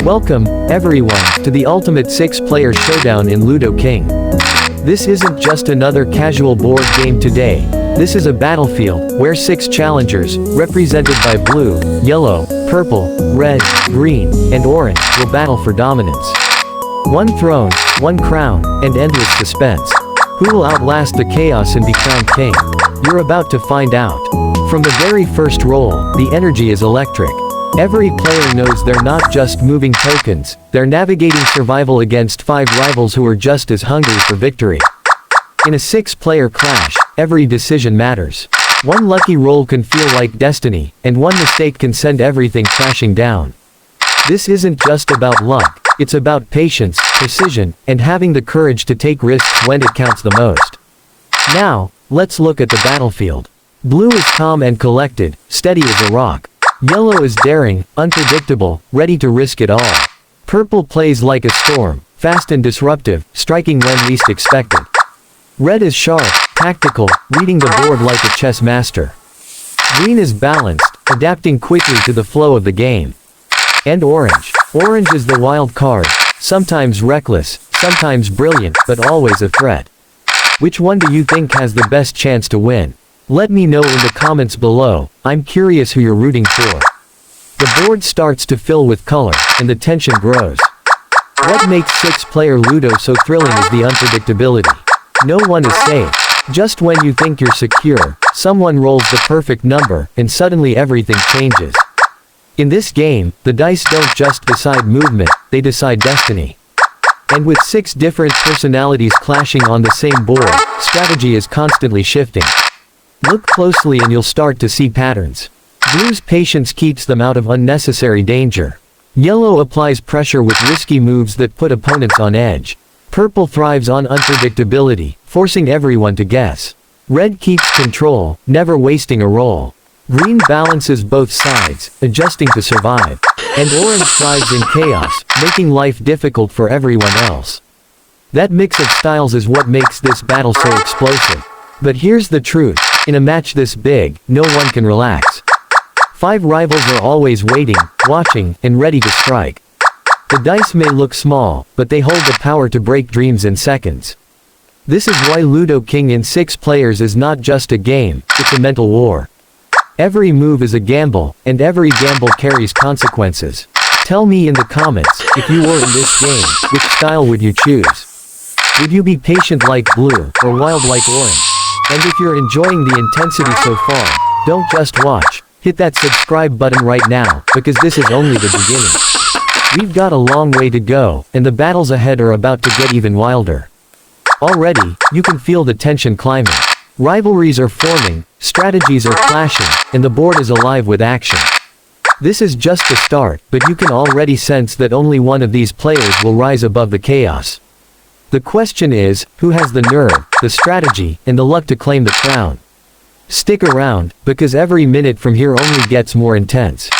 Welcome, everyone, to the ultimate 6-player showdown in Ludo King. This isn't just another casual board game today. This is a battlefield, where 6 challengers, represented by blue, yellow, purple, red, green, and orange, will battle for dominance. One throne, one crown, and endless suspense. Who will outlast the chaos and be crowned king? You're about to find out. From the very first roll, the energy is electric. Every player knows they're not just moving tokens, they're navigating survival against 5 rivals who are just as hungry for victory. In a 6-player clash, every decision matters. One lucky roll can feel like destiny, and one mistake can send everything crashing down. This isn't just about luck, it's about patience, precision, and having the courage to take risks when it counts the most. Now, let's look at the battlefield. Blue is calm and collected, steady as a rock. Yellow is daring, unpredictable, ready to risk it all. Purple plays like a storm, fast and disruptive, striking when least expected. Red is sharp, tactical, reading the board like a chess master. Green is balanced, adapting quickly to the flow of the game. And orange. Orange is the wild card, sometimes reckless, sometimes brilliant, but always a threat. Which one do you think has the best chance to win? Let me know in the comments below. I'm curious who you're rooting for. The board starts to fill with color, and the tension grows. What makes 6-player Ludo so thrilling is the unpredictability. No one is safe. Just when you think you're secure, someone rolls the perfect number, and suddenly everything changes. In this game, the dice don't just decide movement, they decide destiny. And with 6 different personalities clashing on the same board, strategy is constantly shifting. Look closely and you'll start to see patterns. Blue's patience keeps them out of unnecessary danger. Yellow applies pressure with risky moves that put opponents on edge. Purple thrives on unpredictability, forcing everyone to guess. Red keeps control, never wasting a roll. Green balances both sides, adjusting to survive. And orange thrives in chaos, making life difficult for everyone else. That mix of styles is what makes this battle so explosive. But here's the truth. In a match this big, no one can relax. 5 rivals are always waiting, watching, and ready to strike. The dice may look small, but they hold the power to break dreams in seconds. This is why Ludo King in 6 players is not just a game, it's a mental war. Every move is a gamble, and every gamble carries consequences. Tell me in the comments, if you were in this game, which style would you choose? Would you be patient like blue, or wild like orange? And if you're enjoying the intensity so far, don't just watch, hit that subscribe button right now, because this is only the beginning. We've got a long way to go, and the battles ahead are about to get even wilder. Already, you can feel the tension climbing. Rivalries are forming, strategies are clashing, and the board is alive with action. This is just the start, but you can already sense that only one of these players will rise above the chaos. The question is, who has the nerve, the strategy, and the luck to claim the crown? Stick around, because every minute from here only gets more intense.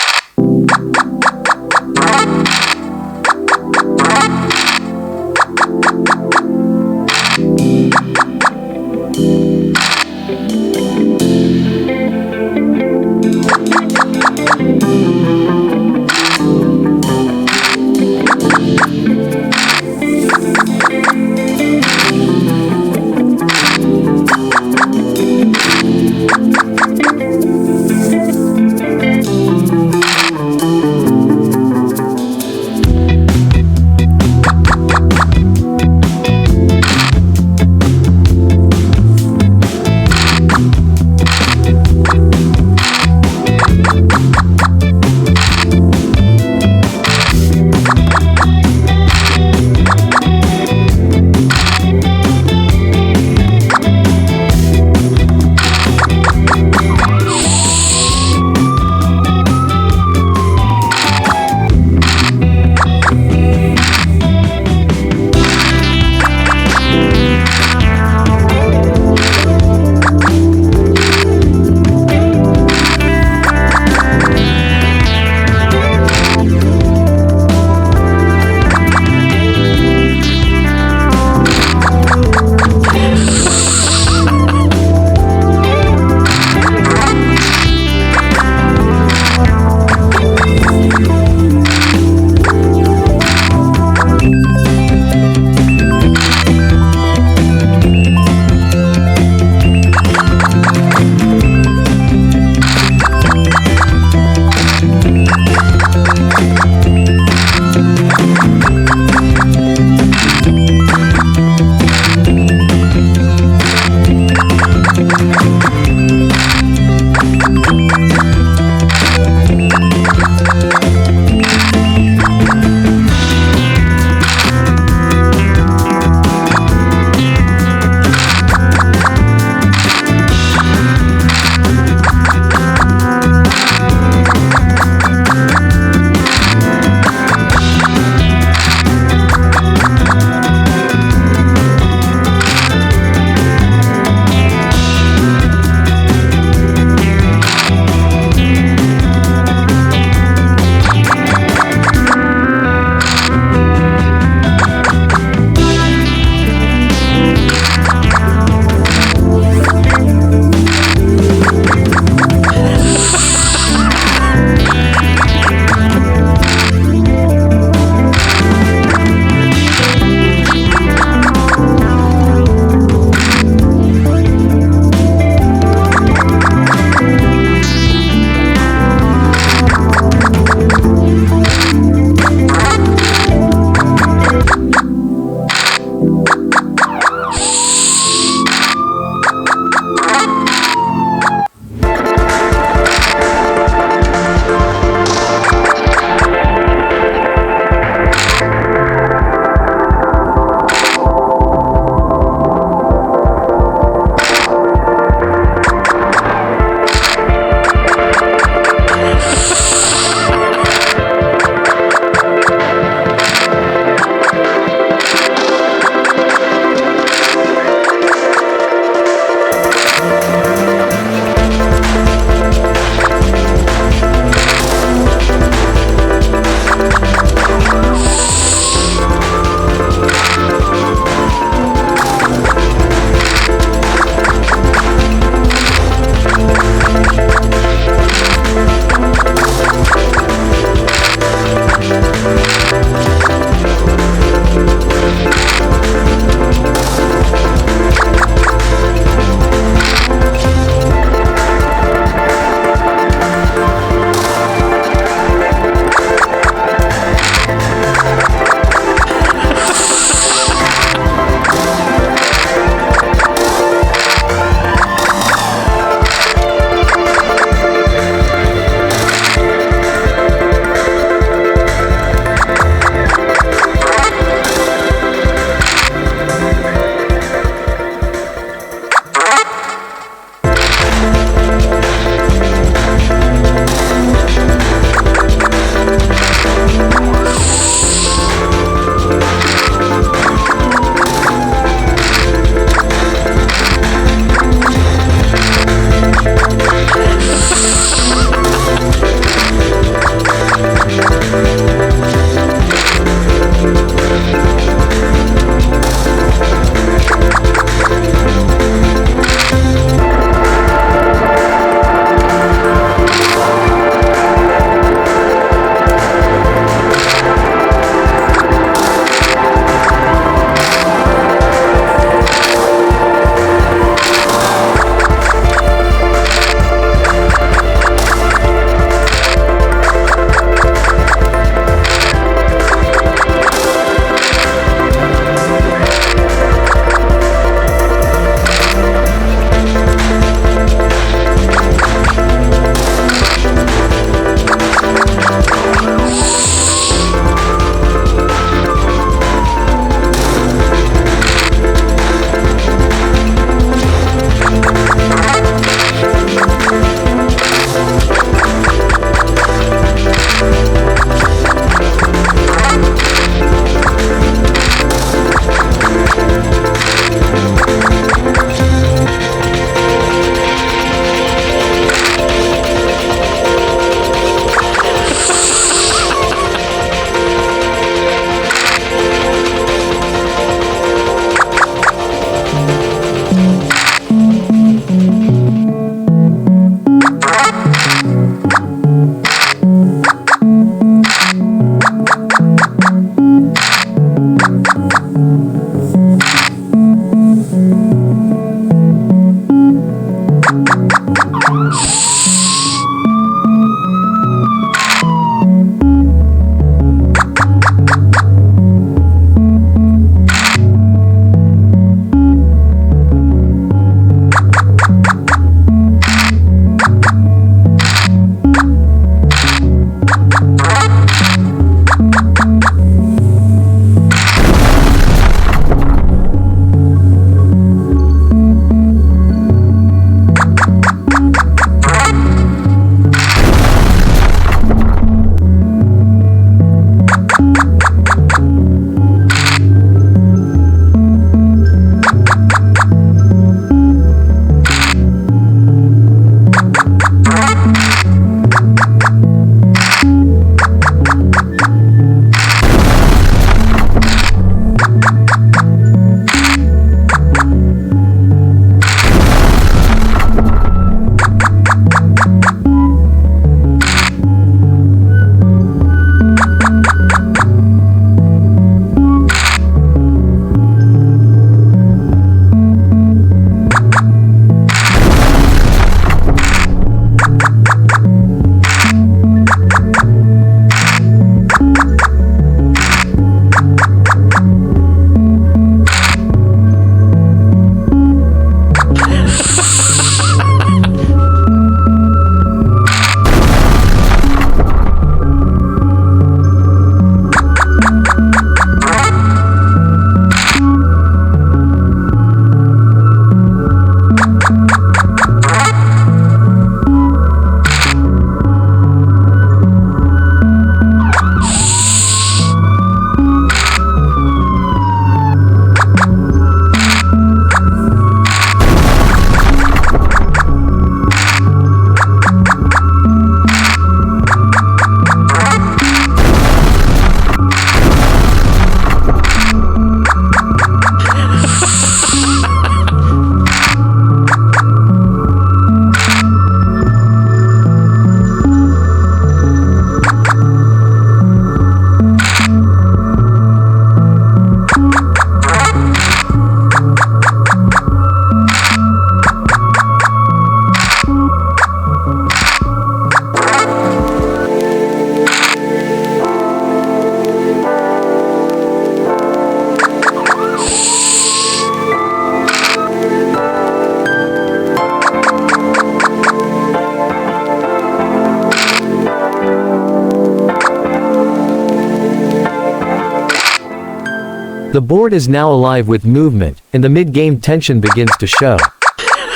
The board is now alive with movement, and the mid-game tension begins to show.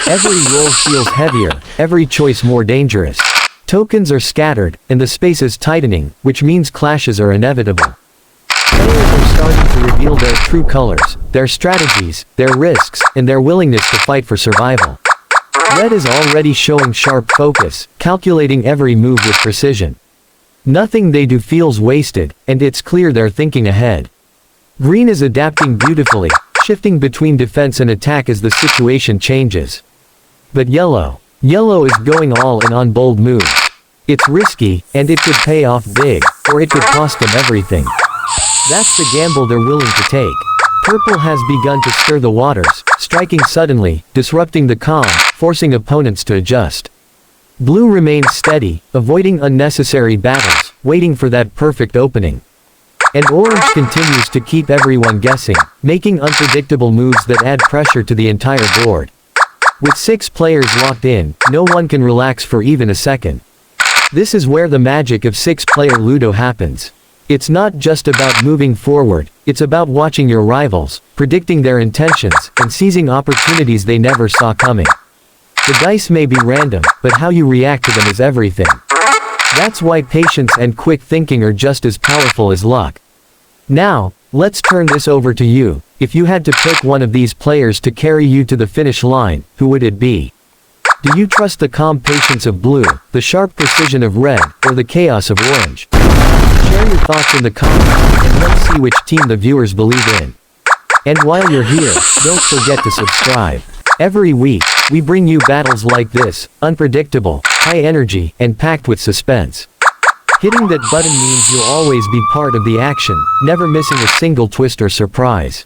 Every roll feels heavier, every choice more dangerous. Tokens are scattered, and the space is tightening, which means clashes are inevitable. Players are starting to reveal their true colors, their strategies, their risks, and their willingness to fight for survival. Red is already showing sharp focus, calculating every move with precision. Nothing they do feels wasted, and it's clear they're thinking ahead. Green is adapting beautifully, shifting between defense and attack as the situation changes. But yellow is going all in on bold moves. It's risky, and it could pay off big, or it could cost them everything. That's the gamble they're willing to take. Purple has begun to stir the waters, striking suddenly, disrupting the calm, forcing opponents to adjust. Blue remains steady, avoiding unnecessary battles, waiting for that perfect opening. And orange continues to keep everyone guessing, making unpredictable moves that add pressure to the entire board. With 6 players locked in, no one can relax for even a second. This is where the magic of 6-player Ludo happens. It's not just about moving forward, it's about watching your rivals, predicting their intentions, and seizing opportunities they never saw coming. The dice may be random, but how you react to them is everything. That's why patience and quick thinking are just as powerful as luck. Now, let's turn this over to you. If you had to pick one of these players to carry you to the finish line, who would it be? Do you trust the calm patience of blue, the sharp precision of red, or the chaos of orange? Share your thoughts in the comments, and let's see which team the viewers believe in. And while you're here, don't forget to subscribe. Every week, we bring you battles like this, unpredictable, high energy, and packed with suspense. Hitting that button means you'll always be part of the action, never missing a single twist or surprise.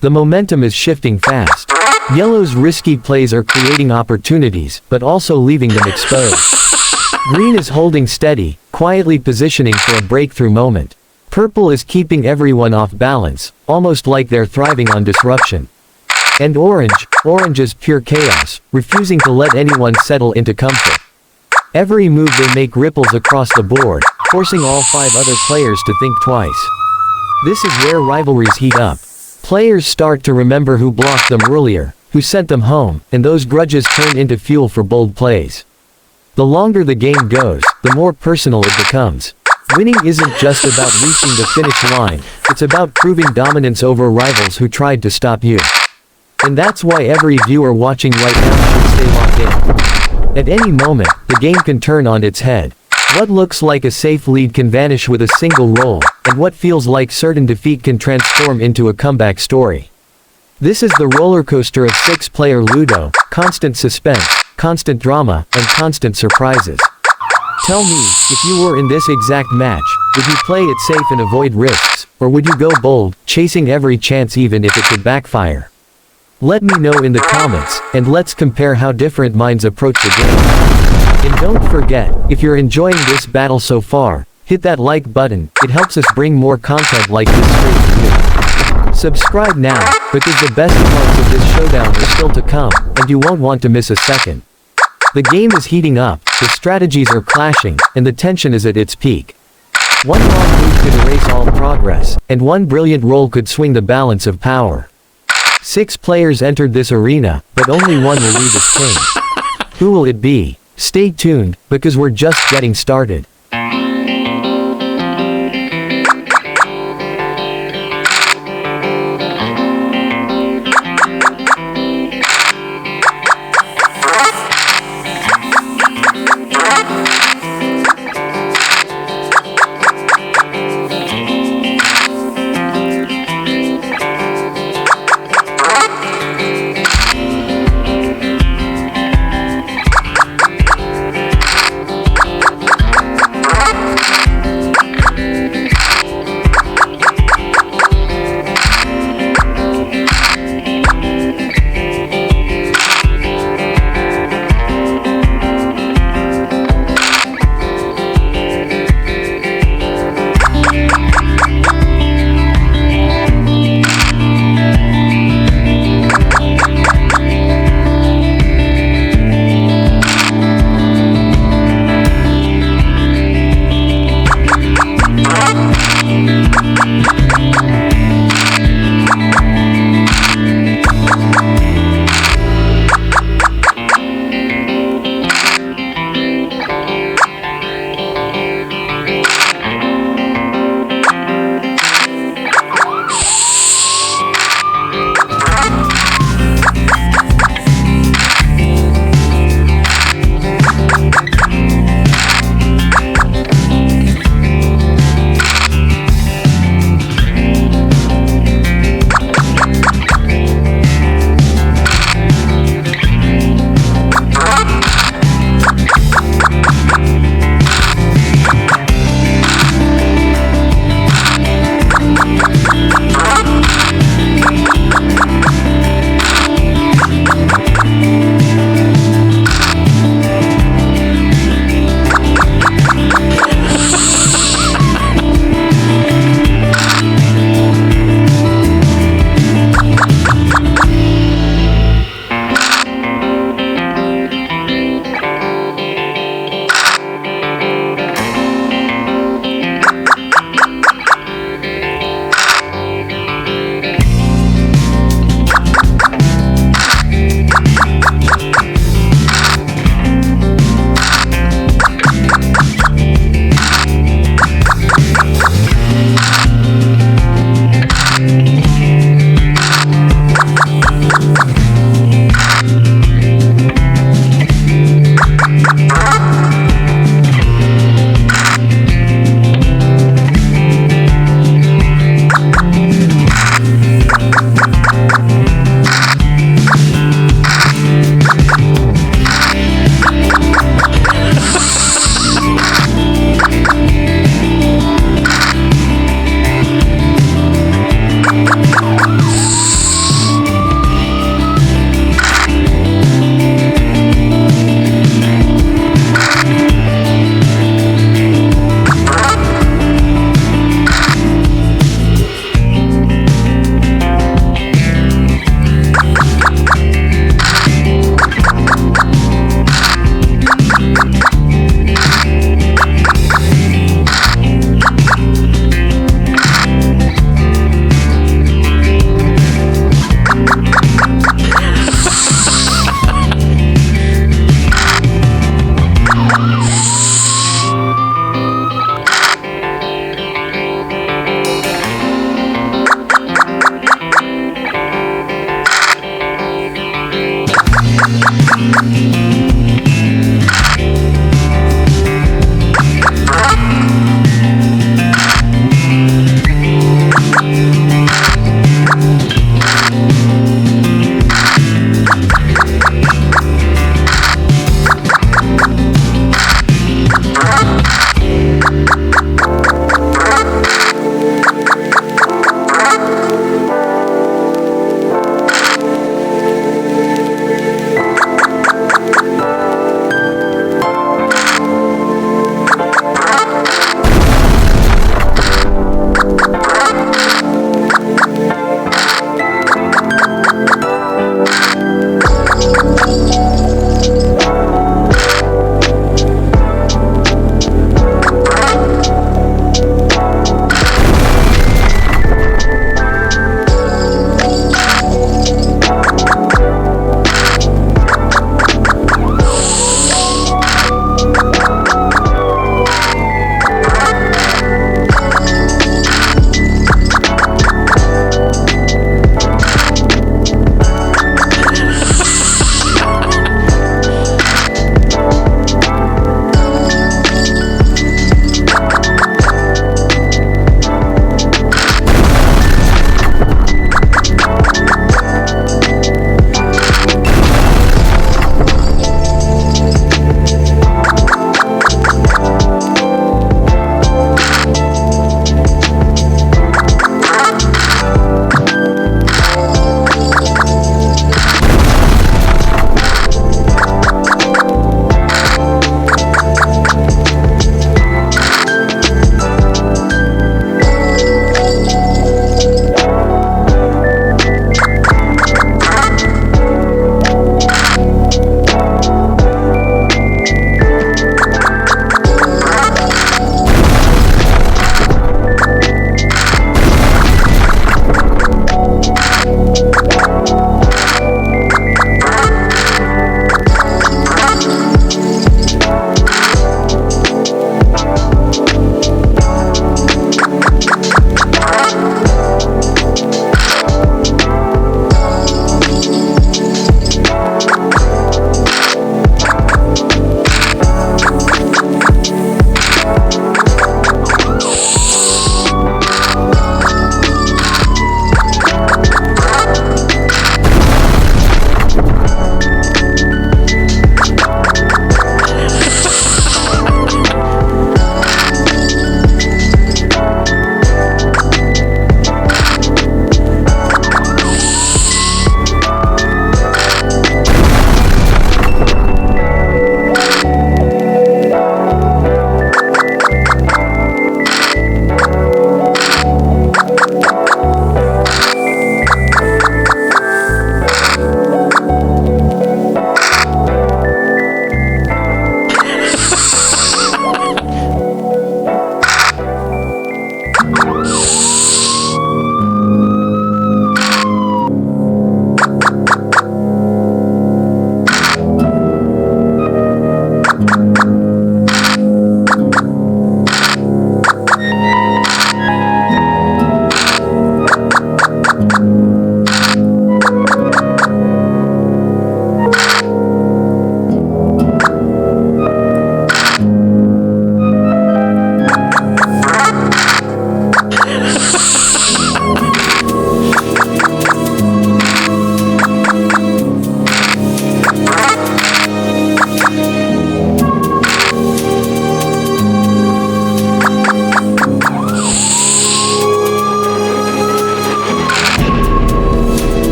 The momentum is shifting fast. Yellow's risky plays are creating opportunities, but also leaving them exposed. Green is holding steady, quietly positioning for a breakthrough moment. Purple is keeping everyone off balance, almost like they're thriving on disruption. And orange is pure chaos, refusing to let anyone settle into comfort. Every move they make ripples across the board, forcing all 5 other players to think twice. This is where rivalries heat up. Players start to remember who blocked them earlier, who sent them home, and those grudges turn into fuel for bold plays. The longer the game goes, the more personal it becomes. Winning isn't just about reaching the finish line, it's about proving dominance over rivals who tried to stop you. And that's why every viewer watching right now should stay locked in. At any moment, the game can turn on its head. What looks like a safe lead can vanish with a single roll, and what feels like certain defeat can transform into a comeback story. This is the roller coaster of 6-player Ludo, constant suspense, constant drama, and constant surprises. Tell me, if you were in this exact match, would you play it safe and avoid risks, or would you go bold, chasing every chance even if it could backfire? Let me know in the comments, and let's compare how different minds approach the game. And don't forget, if you're enjoying this battle so far, hit that like button, it helps us bring more content like this straight to you. Subscribe now, because the best parts of this showdown are still to come, and you won't want to miss a second. The game is heating up, the strategies are clashing, and the tension is at its peak. One wrong move could erase all progress, and one brilliant roll could swing the balance of power. 6 players entered this arena, but only one will leave as king. Who will it be? Stay tuned, because we're just getting started.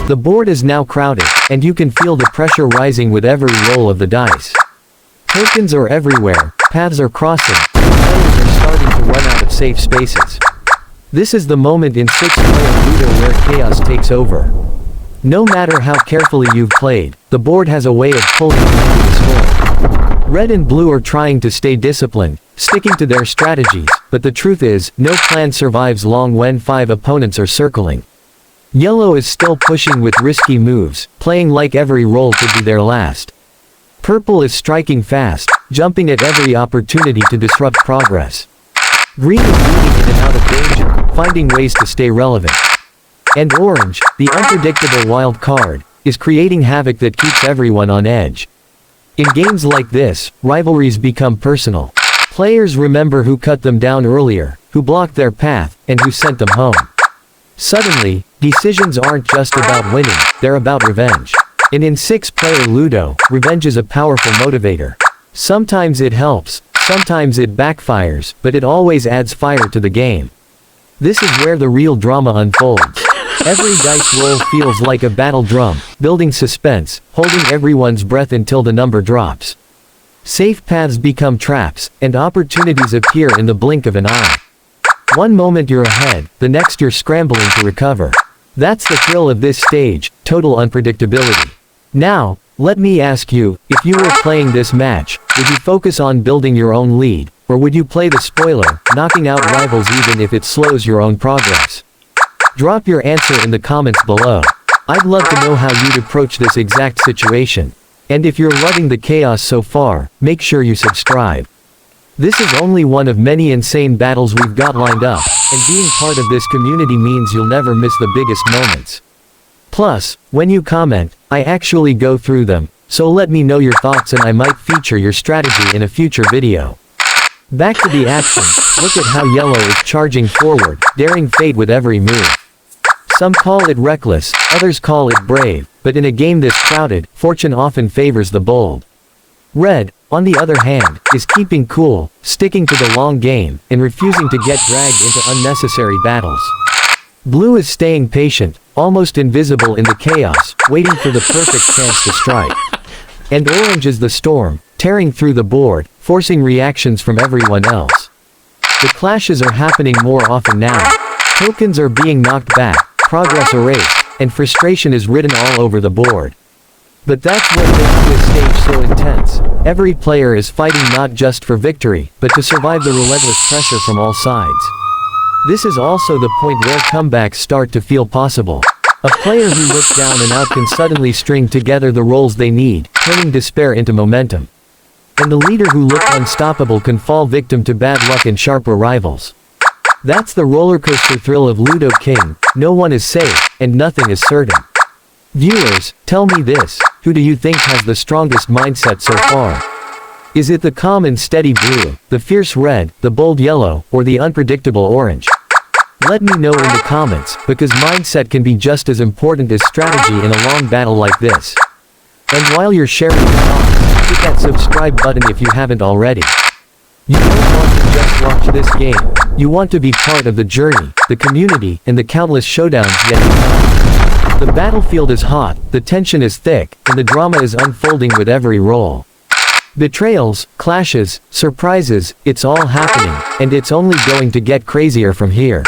The board is now crowded, and you can feel the pressure rising with every roll of the dice. Tokens are everywhere, paths are crossing, and players are starting to run out of safe spaces. This is the moment in 6-player Ludo where chaos takes over. No matter how carefully you've played, the board has a way of pulling you into the storm. Red and blue are trying to stay disciplined, sticking to their strategies, but the truth is, no plan survives long when 5 opponents are circling. Yellow is still pushing with risky moves, playing like every roll could be their last. Purple is striking fast, jumping at every opportunity to disrupt progress. Green is moving in and out of danger, finding ways to stay relevant. And orange, the unpredictable wild card, is creating havoc that keeps everyone on edge. In games like this, rivalries become personal. Players remember who cut them down earlier, who blocked their path, and who sent them home. Suddenly, decisions aren't just about winning, they're about revenge. And in 6-player Ludo, revenge is a powerful motivator. Sometimes it helps, sometimes it backfires, but it always adds fire to the game. This is where the real drama unfolds. Every dice roll feels like a battle drum, building suspense, holding everyone's breath until the number drops. Safe paths become traps, and opportunities appear in the blink of an eye. One moment you're ahead, the next you're scrambling to recover. That's the thrill of this stage, total unpredictability. Now, let me ask you, if you were playing this match, would you focus on building your own lead, or would you play the spoiler, knocking out rivals even if it slows your own progress? Drop your answer in the comments below. I'd love to know how you'd approach this exact situation. And if you're loving the chaos so far, make sure you subscribe. This is only one of many insane battles we've got lined up, and being part of this community means you'll never miss the biggest moments. Plus, when you comment, I actually go through them, so let me know your thoughts and I might feature your strategy in a future video. Back to the action, look at how yellow is charging forward, daring fate with every move. Some call it reckless, others call it brave, but in a game this crowded, fortune often favors the bold. Red, on the other hand, is keeping cool, sticking to the long game, and refusing to get dragged into unnecessary battles. Blue is staying patient, almost invisible in the chaos, waiting for the perfect chance to strike. And orange is the storm, tearing through the board, forcing reactions from everyone else. The clashes are happening more often now. Tokens are being knocked back, progress erased, and frustration is written all over the board. But that's what makes this stage so intense. Every player is fighting not just for victory, but to survive the relentless pressure from all sides. This is also the point where comebacks start to feel possible. A player who looks down and out can suddenly string together the rolls they need, turning despair into momentum. And the leader who looked unstoppable can fall victim to bad luck and sharper rivals. That's the rollercoaster thrill of Ludo King. No one is safe, and nothing is certain. Viewers, tell me this, who do you think has the strongest mindset so far? Is it the calm and steady blue, the fierce red, the bold yellow, or the unpredictable orange? Let me know in the comments, because mindset can be just as important as strategy in a long battle like this. And while you're sharing your thoughts, hit that subscribe button if you haven't already. You don't want to just watch this game, you want to be part of the journey, the community, and the countless showdowns yet to come. The battlefield is hot, the tension is thick, and the drama is unfolding with every roll. Betrayals, clashes, surprises, it's all happening, and it's only going to get crazier from here.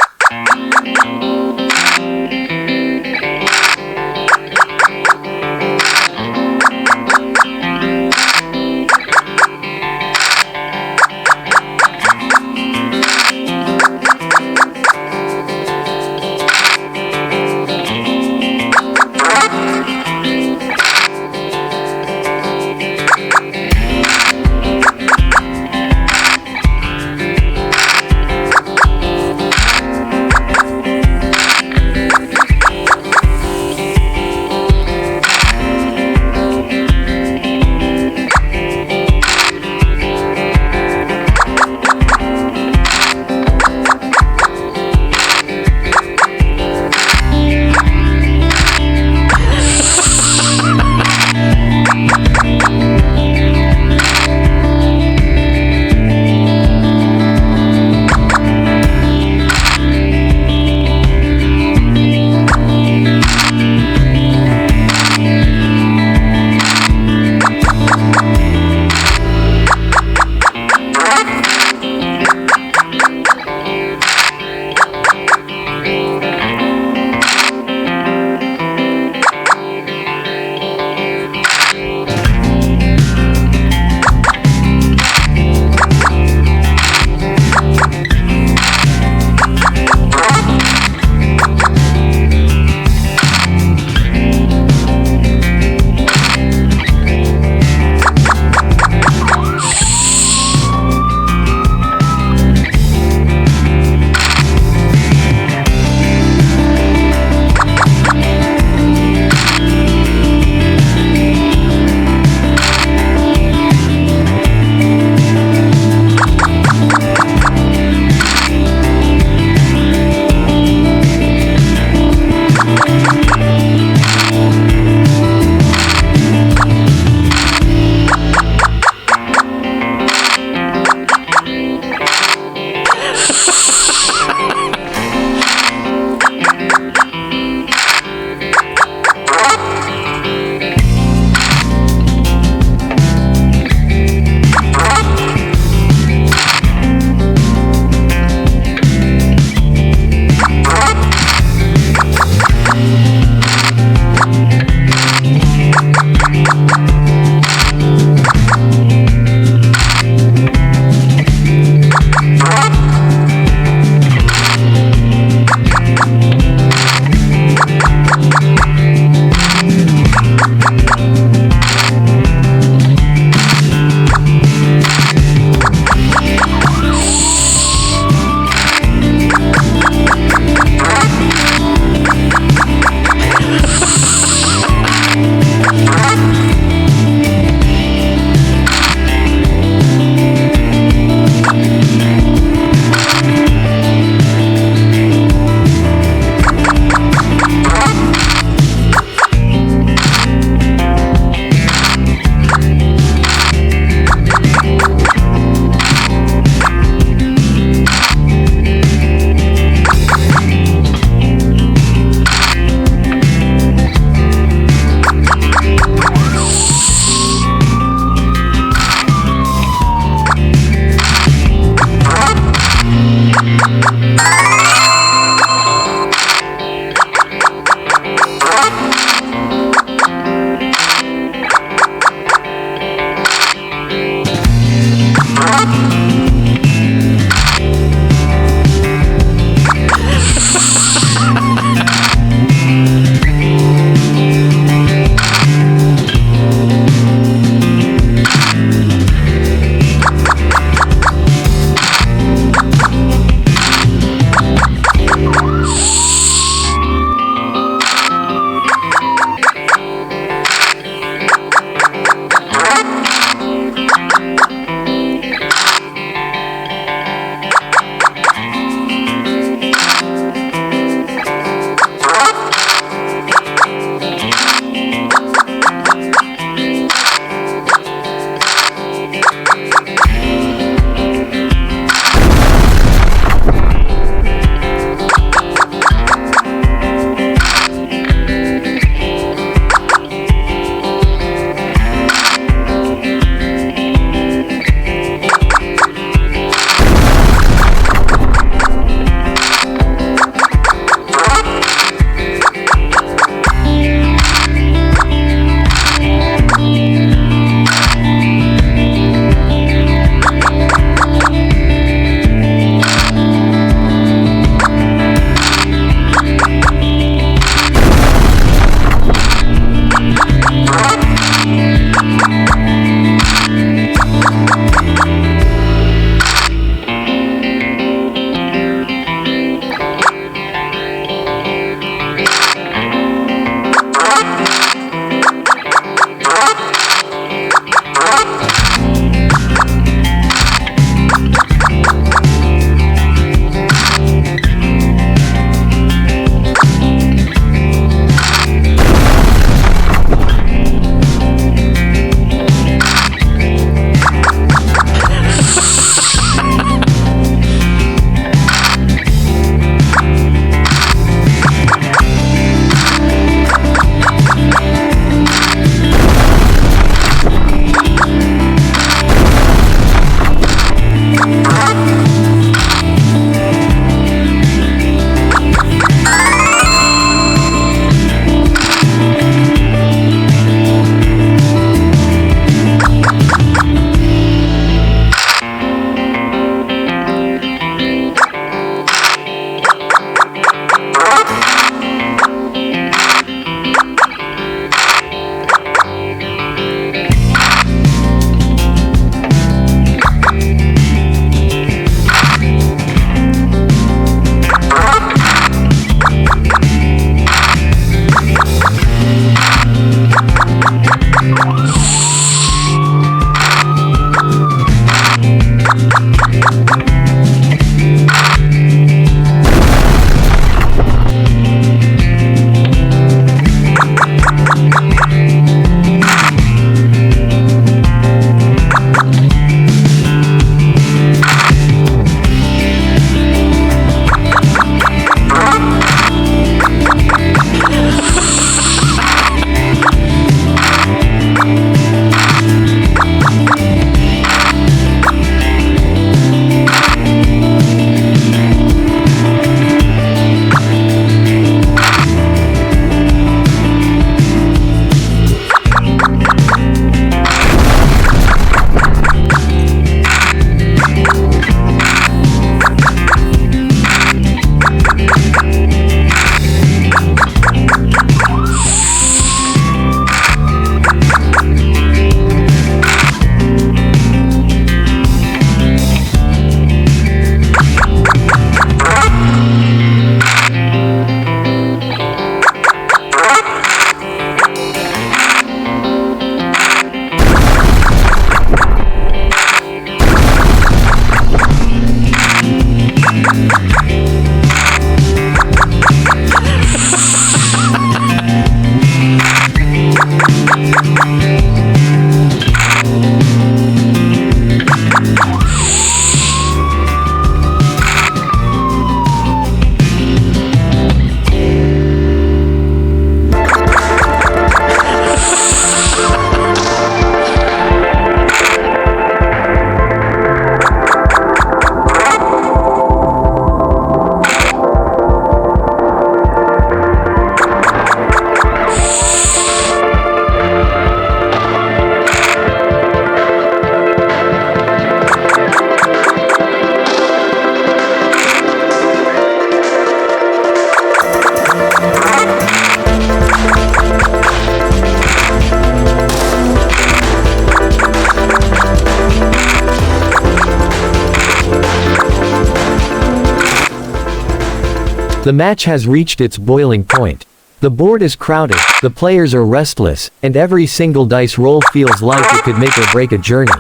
The match has reached its boiling point. The board is crowded, the players are restless, and every single dice roll feels like it could make or break a journey.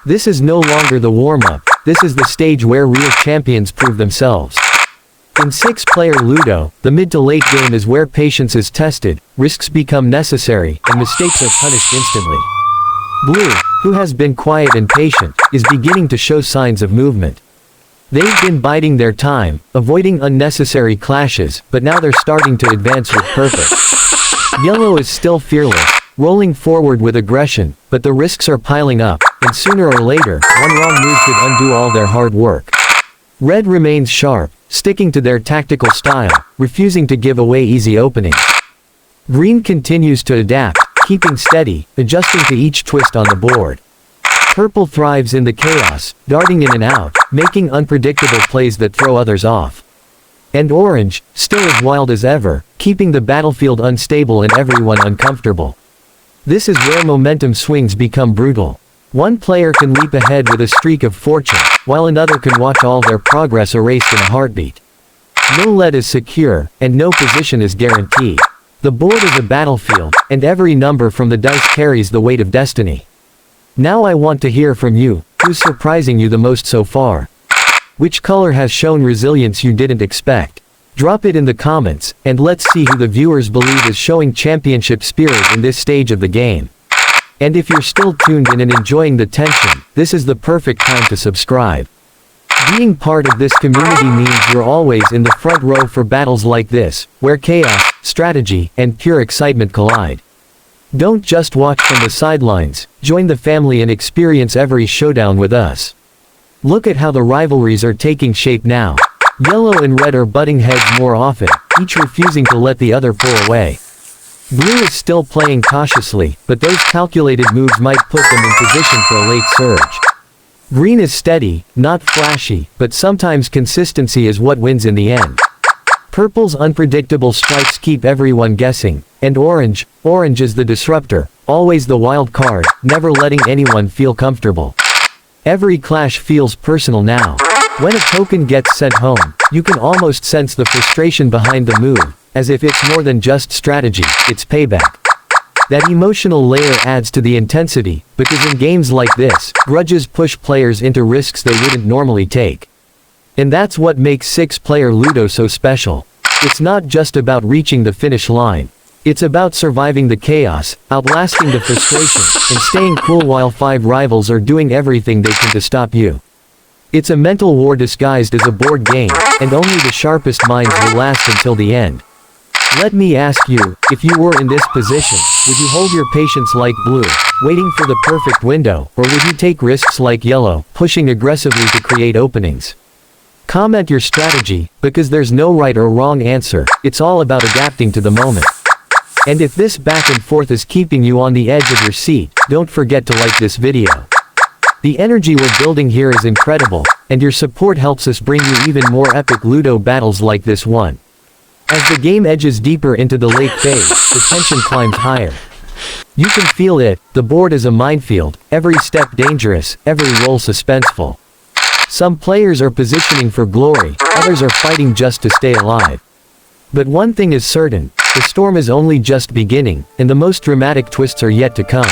This is no longer the warm-up, this is the stage where real champions prove themselves. In 6-player Ludo, the mid to late game is where patience is tested, risks become necessary, and mistakes are punished instantly. Blue, who has been quiet and patient, is beginning to show signs of movement. They've been biding their time, avoiding unnecessary clashes, but now they're starting to advance with purpose. Yellow is still fearless, rolling forward with aggression, but the risks are piling up, and sooner or later, one wrong move could undo all their hard work. Red remains sharp, sticking to their tactical style, refusing to give away easy openings. Green continues to adapt, keeping steady, adjusting to each twist on the board. Purple thrives in the chaos, darting in and out, making unpredictable plays that throw others off. And orange, still as wild as ever, keeping the battlefield unstable and everyone uncomfortable. This is where momentum swings become brutal. One player can leap ahead with a streak of fortune, while another can watch all their progress erased in a heartbeat. No lead is secure, and no position is guaranteed. The board is a battlefield, and every number from the dice carries the weight of destiny. Now I want to hear from you, who's surprising you the most so far? Which color has shown resilience you didn't expect? Drop it in the comments, and let's see who the viewers believe is showing championship spirit in this stage of the game. And if you're still tuned in and enjoying the tension, this is the perfect time to subscribe. Being part of this community means you're always in the front row for battles like this, where chaos, strategy, and pure excitement collide. Don't just watch from the sidelines, join the family and experience every showdown with us. Look at how the rivalries are taking shape now. Yellow and red are butting heads more often, each refusing to let the other pull away. Blue is still playing cautiously, but those calculated moves might put them in position for a late surge. Green is steady, not flashy, but sometimes consistency is what wins in the end. Purple's unpredictable strikes keep everyone guessing, and orange is the disruptor, always the wild card, never letting anyone feel comfortable. Every clash feels personal now. When a token gets sent home, you can almost sense the frustration behind the move, as if it's more than just strategy, it's payback. That emotional layer adds to the intensity, because in games like this, grudges push players into risks they wouldn't normally take. And that's what makes 6-player Ludo so special. It's not just about reaching the finish line. It's about surviving the chaos, outlasting the frustration, and staying cool while 5 rivals are doing everything they can to stop you. It's a mental war disguised as a board game, and only the sharpest minds will last until the end. Let me ask you, if you were in this position, would you hold your patience like blue, waiting for the perfect window, or would you take risks like yellow, pushing aggressively to create openings? Comment your strategy, because there's no right or wrong answer, it's all about adapting to the moment. And if this back and forth is keeping you on the edge of your seat, don't forget to like this video. The energy we're building here is incredible, and your support helps us bring you even more epic Ludo battles like this one. As the game edges deeper into the late phase, the tension climbs higher. You can feel it, the board is a minefield, every step dangerous, every roll suspenseful. Some players are positioning for glory, others are fighting just to stay alive. But one thing is certain, the storm is only just beginning, and the most dramatic twists are yet to come.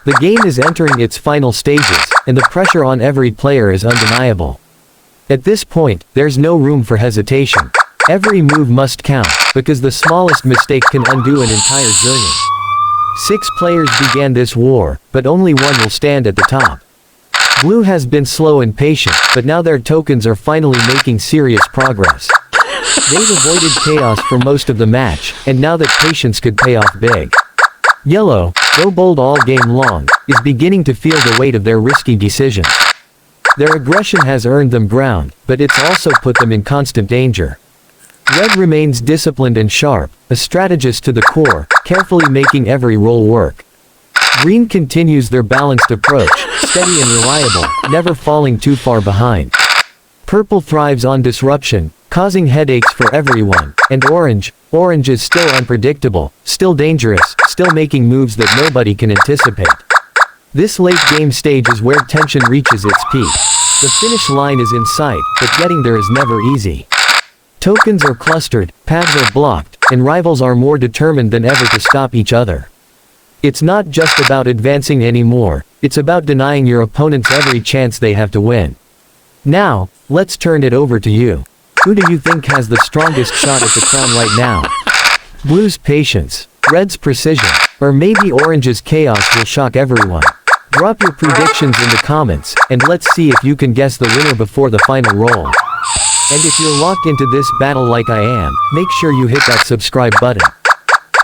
The game is entering its final stages, and the pressure on every player is undeniable. At this point, there's no room for hesitation. Every move must count, because the smallest mistake can undo an entire journey. 6 players began this war, but only one will stand at the top. Blue has been slow and patient, but now their tokens are finally making serious progress. They've avoided chaos for most of the match, and now that patience could pay off big. Yellow, though bold all game long, is beginning to feel the weight of their risky decisions. Their aggression has earned them ground, but it's also put them in constant danger. Red remains disciplined and sharp, a strategist to the core, carefully making every roll work. Green continues their balanced approach, steady and reliable, never falling too far behind. Purple thrives on disruption, causing headaches for everyone, and orange is still unpredictable, still dangerous, still making moves that nobody can anticipate. This late game stage is where tension reaches its peak. The finish line is in sight, but getting there is never easy. Tokens are clustered, paths are blocked, and rivals are more determined than ever to stop each other. It's not just about advancing anymore, it's about denying your opponents every chance they have to win. Now, let's turn it over to you. Who do you think has the strongest shot at the crown right now? Blue's patience, Red's precision, or maybe Orange's chaos will shock everyone. Drop your predictions in the comments, and let's see if you can guess the winner before the final roll. And if you're locked into this battle like I am, make sure you hit that subscribe button.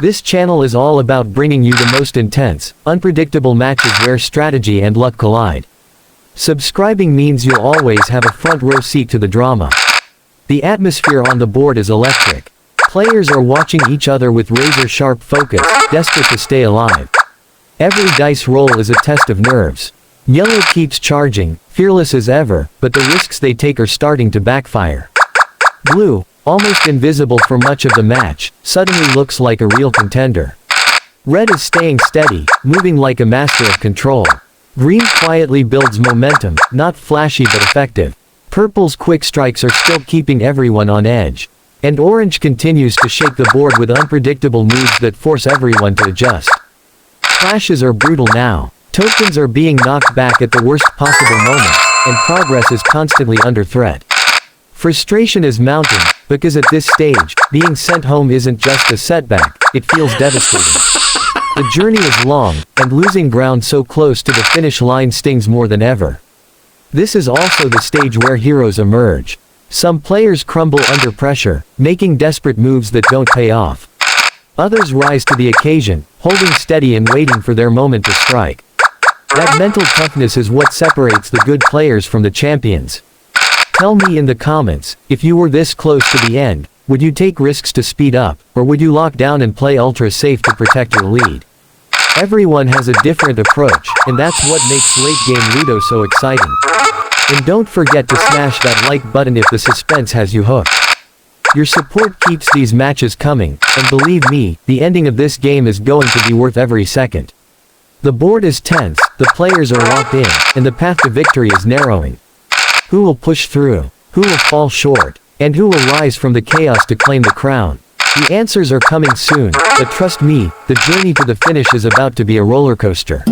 This channel is all about bringing you the most intense, unpredictable matches where strategy and luck collide. Subscribing means you'll always have a front row seat to the drama. The atmosphere on the board is electric. Players are watching each other with razor-sharp focus, desperate to stay alive. Every dice roll is a test of nerves. Yellow keeps charging, fearless as ever, but the risks they take are starting to backfire. Blue, almost invisible for much of the match, suddenly looks like a real contender. Red is staying steady, moving like a master of control. Green quietly builds momentum, not flashy but effective. Purple's quick strikes are still keeping everyone on edge. And Orange continues to shake the board with unpredictable moves that force everyone to adjust. Clashes are brutal now. Tokens are being knocked back at the worst possible moments, and progress is constantly under threat. Frustration is mounting, because at this stage, being sent home isn't just a setback, it feels devastating. The journey is long, and losing ground so close to the finish line stings more than ever. This is also the stage where heroes emerge. Some players crumble under pressure, making desperate moves that don't pay off. Others rise to the occasion, holding steady and waiting for their moment to strike. That mental toughness is what separates the good players from the champions. Tell me in the comments, if you were this close to the end, would you take risks to speed up, or would you lock down and play ultra safe to protect your lead? Everyone has a different approach, and that's what makes late-game Ludo so exciting. And don't forget to smash that like button if the suspense has you hooked. Your support keeps these matches coming, and believe me, the ending of this game is going to be worth every second. The board is tense, the players are locked in, and the path to victory is narrowing. Who will push through? Who will fall short? And who will rise from the chaos to claim the crown? The answers are coming soon, but trust me, the journey to the finish is about to be a roller coaster.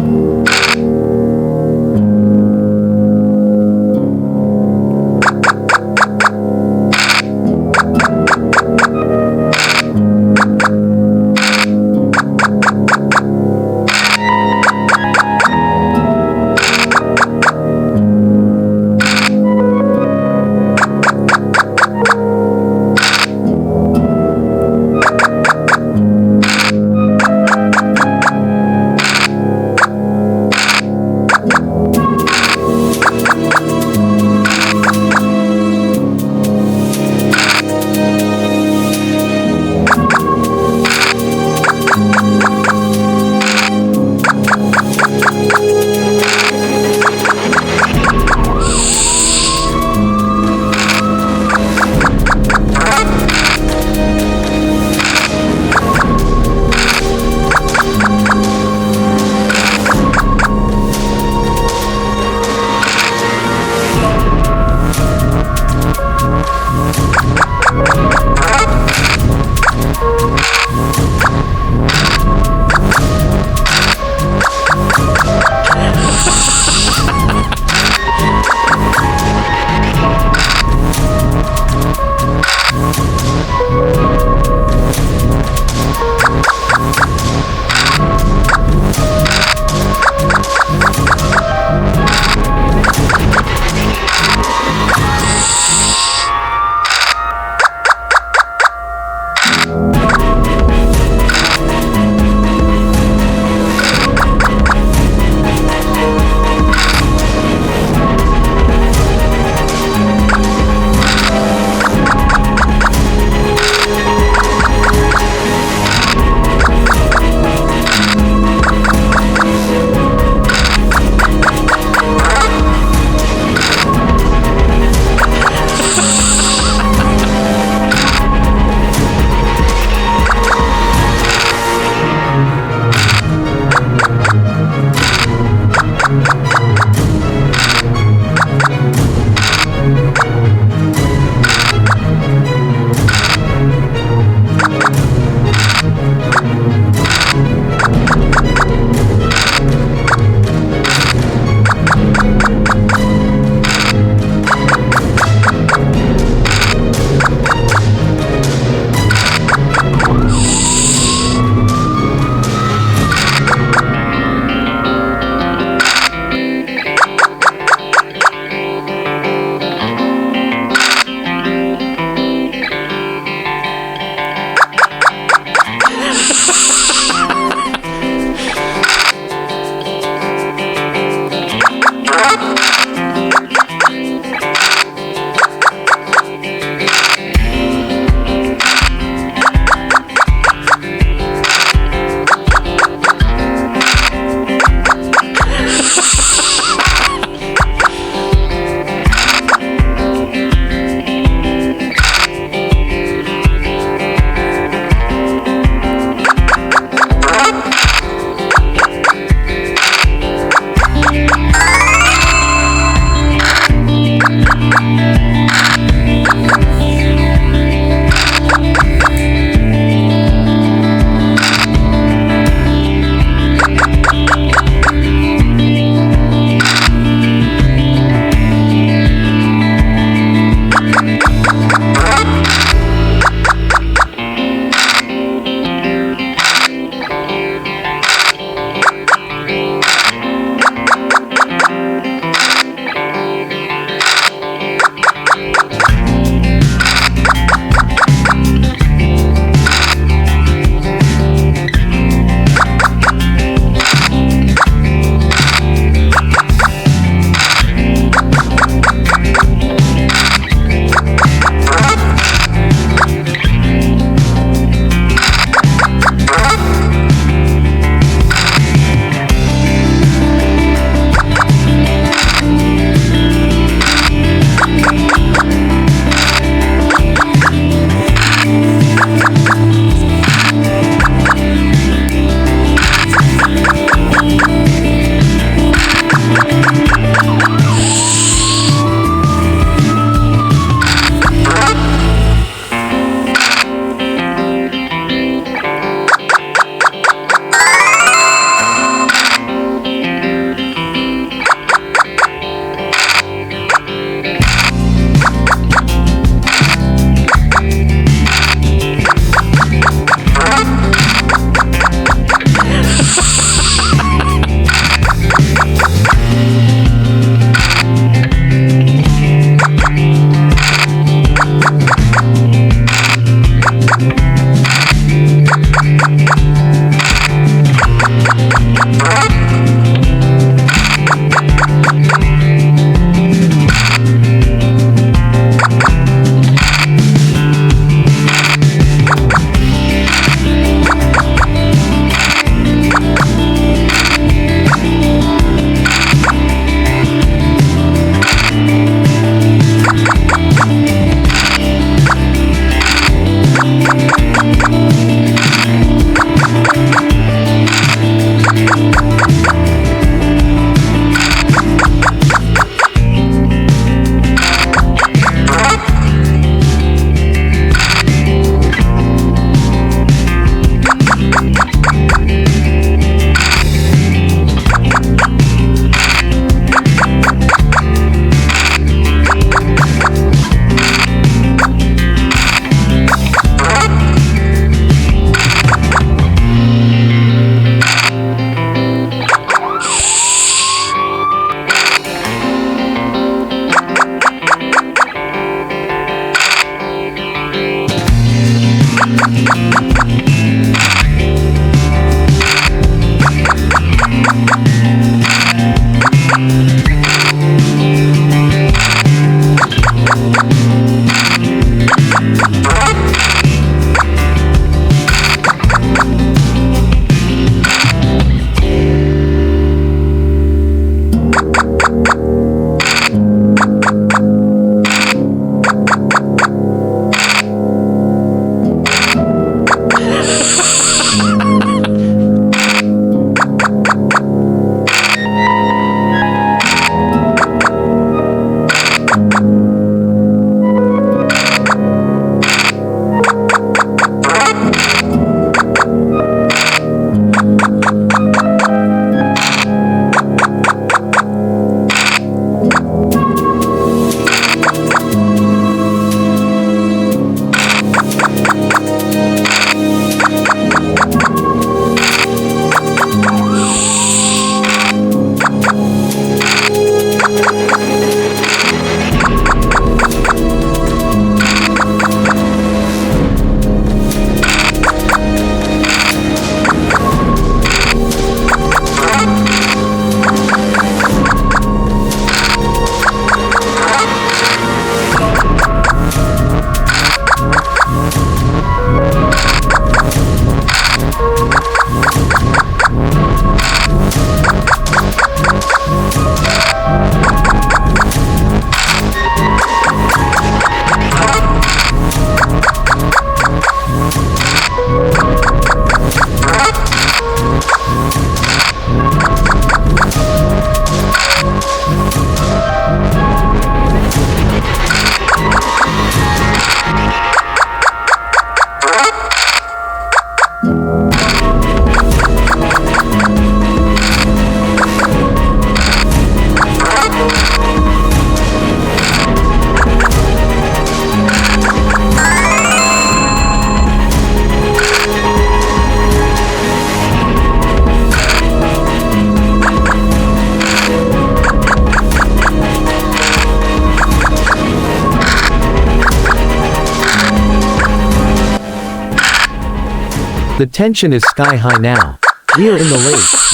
The tension is sky high now. We are in the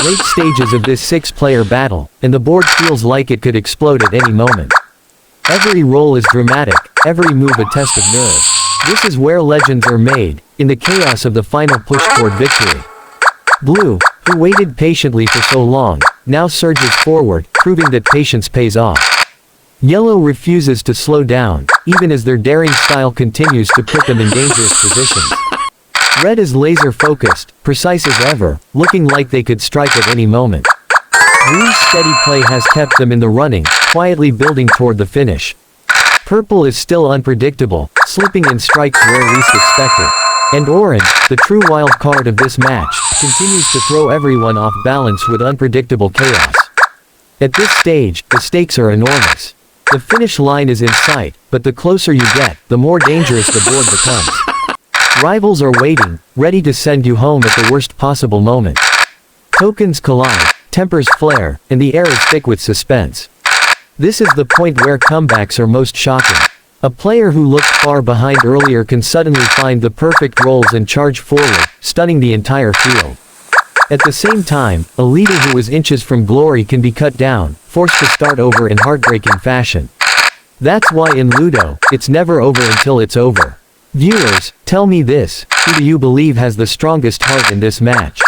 late stages of this 6-player battle, and the board feels like it could explode at any moment. Every roll is dramatic, every move a test of nerve. This is where legends are made, in the chaos of the final push toward victory. Blue, who waited patiently for so long, now surges forward, proving that patience pays off. Yellow refuses to slow down, even as their daring style continues to put them in dangerous positions. Red is laser-focused, precise as ever, looking like they could strike at any moment. Blue's steady play has kept them in the running, quietly building toward the finish. Purple is still unpredictable, slipping in strikes where least expected. And orange, the true wild card of this match, continues to throw everyone off balance with unpredictable chaos. At this stage, the stakes are enormous. The finish line is in sight, but the closer you get, the more dangerous the board becomes. Rivals are waiting, ready to send you home at the worst possible moment. Tokens collide, tempers flare, and the air is thick with suspense. This is the point where comebacks are most shocking. A player who looked far behind earlier can suddenly find the perfect rolls and charge forward, stunning the entire field. At the same time, a leader who was inches from glory can be cut down, forced to start over in heartbreaking fashion. That's why in Ludo, it's never over until it's over. Viewers, tell me this, who do you believe has the strongest heart in this match?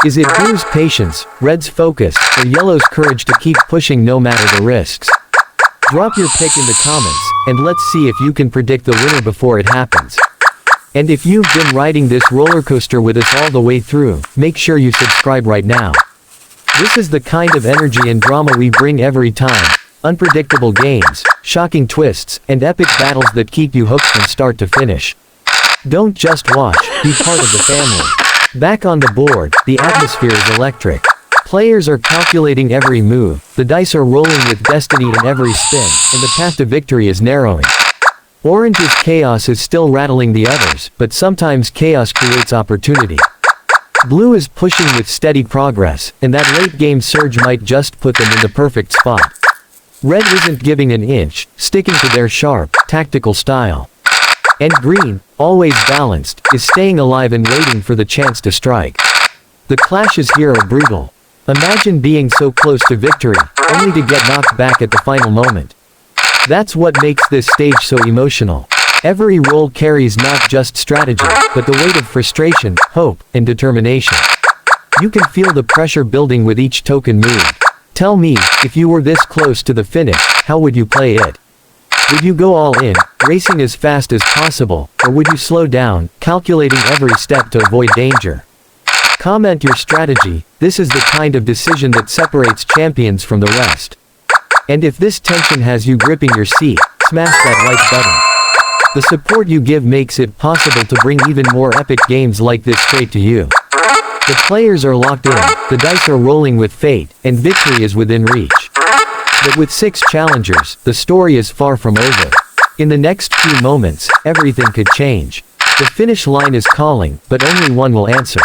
Is it Blue's patience, Red's focus, or Yellow's courage to keep pushing no matter the risks? Drop your pick in the comments, and let's see if you can predict the winner before it happens. And if you've been riding this roller coaster with us all the way through, make sure you subscribe right now. This is the kind of energy and drama we bring every time. Unpredictable games, shocking twists, and epic battles that keep you hooked from start to finish. Don't just watch, be part of the family. Back on the board, the atmosphere is electric. Players are calculating every move, the dice are rolling with destiny in every spin, and the path to victory is narrowing. Orange's chaos is still rattling the others, but sometimes chaos creates opportunity. Blue is pushing with steady progress, and that late-game surge might just put them in the perfect spot. Red isn't giving an inch, sticking to their sharp, tactical style. And green, always balanced, is staying alive and waiting for the chance to strike. The clashes here are brutal. Imagine being so close to victory, only to get knocked back at the final moment. That's what makes this stage so emotional. Every roll carries not just strategy, but the weight of frustration, hope, and determination. You can feel the pressure building with each token move. Tell me, if you were this close to the finish, how would you play it? Would you go all in, racing as fast as possible, or would you slow down, calculating every step to avoid danger? Comment your strategy. This is the kind of decision that separates champions from the rest. And if this tension has you gripping your seat, smash that like button. The support you give makes it possible to bring even more epic games like this straight to you. The players are locked in, the dice are rolling with fate, and victory is within reach. But with 6 challengers, the story is far from over. In the next few moments, everything could change. The finish line is calling, but only one will answer.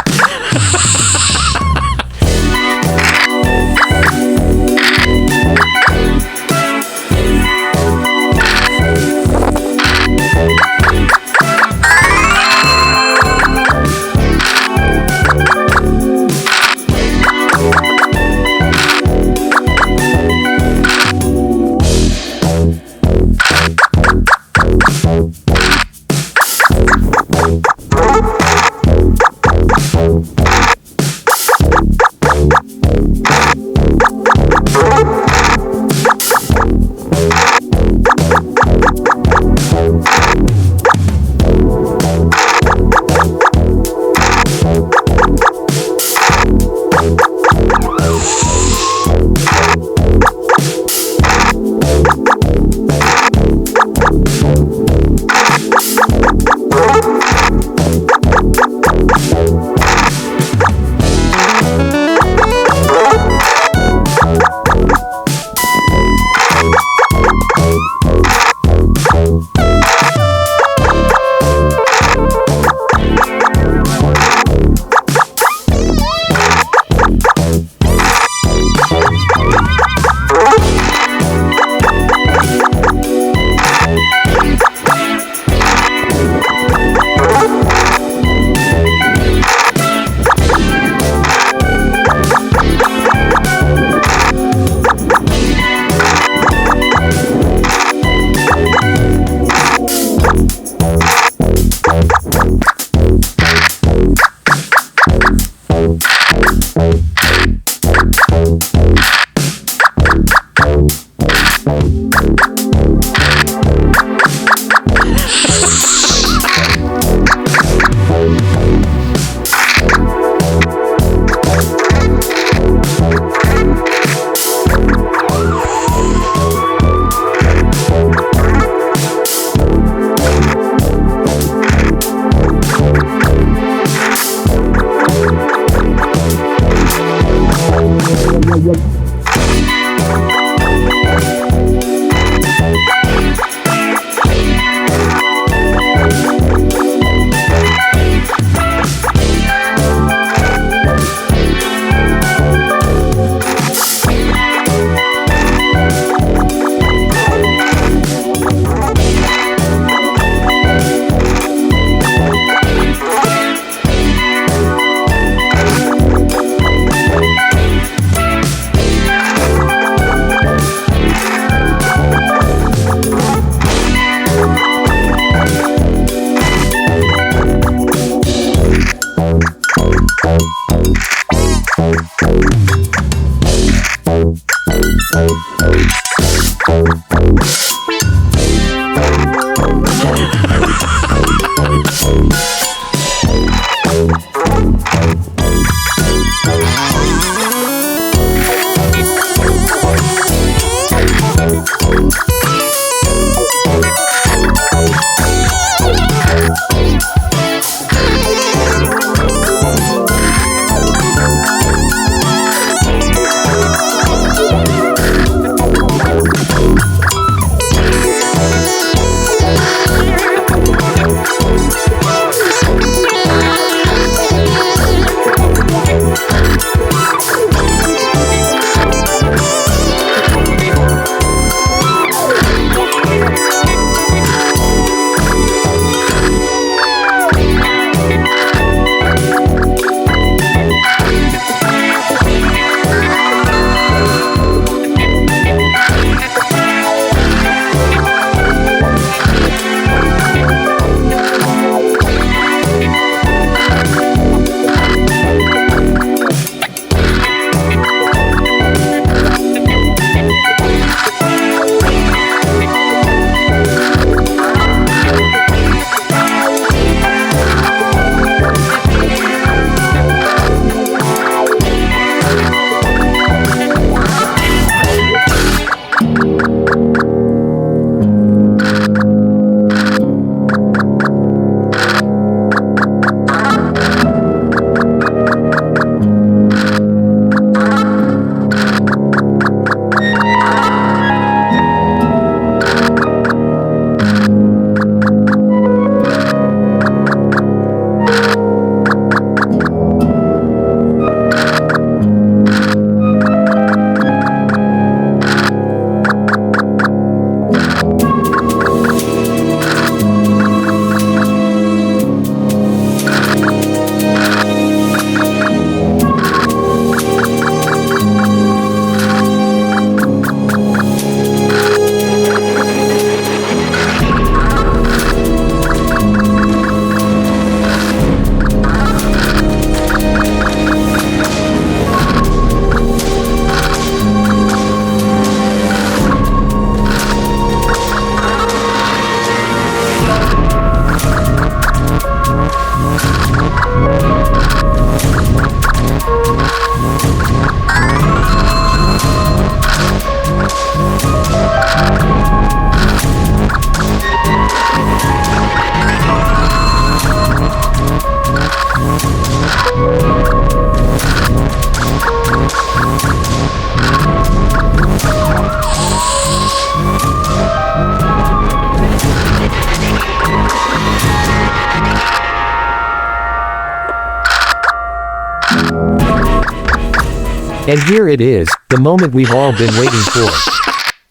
And here it is, the moment we've all been waiting for.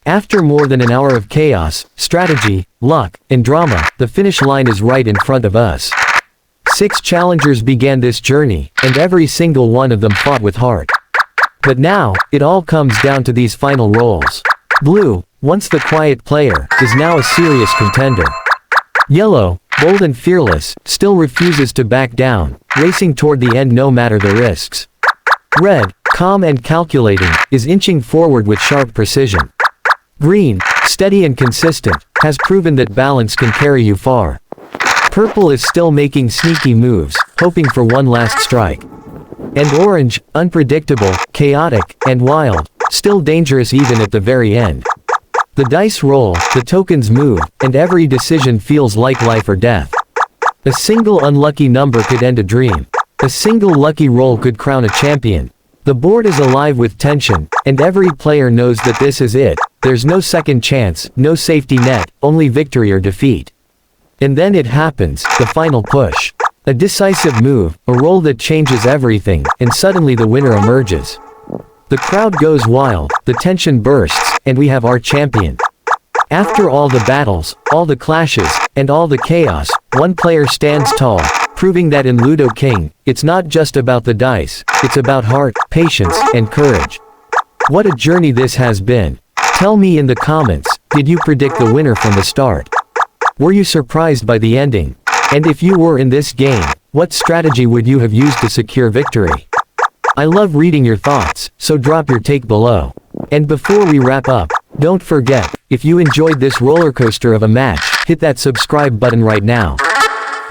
After more than an hour of chaos, strategy, luck, and drama, the finish line is right in front of us. 6 challengers began this journey, and every single one of them fought with heart. But now, it all comes down to these final roles. Blue, once the quiet player, is now a serious contender. Yellow, bold and fearless, still refuses to back down, racing toward the end no matter the risks. Red, calm and calculating, is inching forward with sharp precision. Green, steady and consistent, has proven that balance can carry you far. Purple is still making sneaky moves, hoping for one last strike. And orange, unpredictable, chaotic, and wild, still dangerous even at the very end. The dice roll, the tokens move, and every decision feels like life or death. A single unlucky number could end a dream. A single lucky roll could crown a champion. The board is alive with tension, and every player knows that this is it. There's no second chance, no safety net, only victory or defeat. And then it happens, the final push. A decisive move, a roll that changes everything, and suddenly the winner emerges. The crowd goes wild, the tension bursts, and we have our champion. After all the battles, all the clashes, and all the chaos, one player stands tall, proving that in Ludo King, it's not just about the dice, it's about heart, patience, and courage. What a journey this has been. Tell me in the comments, did you predict the winner from the start? Were you surprised by the ending? And if you were in this game, what strategy would you have used to secure victory? I love reading your thoughts, so drop your take below. And before we wrap up, don't forget, if you enjoyed this roller coaster of a match, hit that subscribe button right now.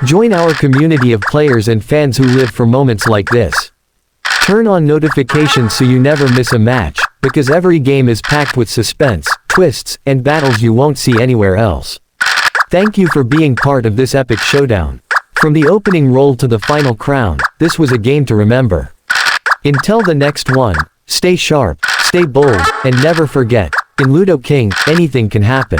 Join our community of players and fans who live for moments like this. Turn on notifications so you never miss a match, because every game is packed with suspense, twists, and battles you won't see anywhere else. Thank you for being part of this epic showdown. From the opening roll to the final crown, this was a game to remember. Until the next one, stay sharp, stay bold, and never forget, in Ludo King, anything can happen.